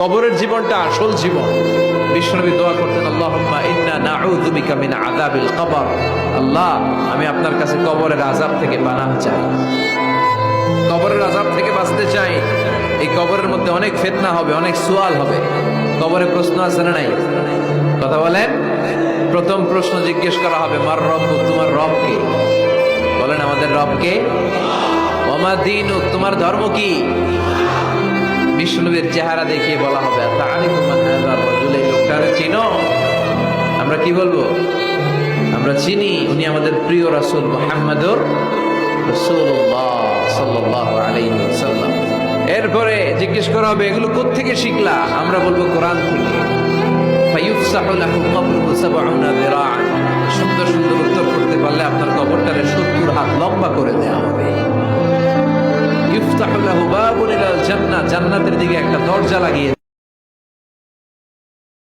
কবরের জীবনটা আসল জীবন। বিশ্বনবী দোয়া করতেন, আল্লাহুম্মা ইন্না নাউযু বিকা মিন আযাবিল কবর। আল্লাহ, আমি আপনার কাছে কবরের আযাব থেকে পানাহ চাই, কবরের আযাব থেকে বাঁচতে চাই। এই কবরের মধ্যে অনেক ফিতনা হবে, অনেক সুয়াল হবে। কবরে প্রশ্ন আছে না নাই? কথা বলেন। প্রথম প্রশ্ন জিজ্ঞেস করা হবে, মার রব্বুক, তোমার রব কে? বলেন, আমাদের রব কে? ওমা দীনুক, তোমার ধর্ম কি? বিষ্ণুবীর চেহারা দেখিয়ে বলা হবে, তাআরিফু মান হাযা রাজুল, এই লোকটারে চিনো? আমরা কি বলবো? আমরা চিনি, উনি আমাদের প্রিয় রাসূল মুহাম্মদুর রাসূলুল্লাহ সাল্লাল্লাহু আলাইহি ওয়াসাল্লাম। এরপরে জিজ্ঞেস করা হবে, এগুলো কোত্থেকে শিখলা? আমরা বলবো, কোরআন থেকে। ফায়ুফসাহু লাহু কবরুহু ৭০ যিরাআন। সুন্দর সুন্দর উত্তর করতে পারলে আপনার কবরটারে ৭০ হাত লম্বা করে দেওয়া হবে। ইফতাহু লাহু বাবুন ইলাল জান্নাহ, জান্নাতের দিকে একটা দরজা লাগিয়ে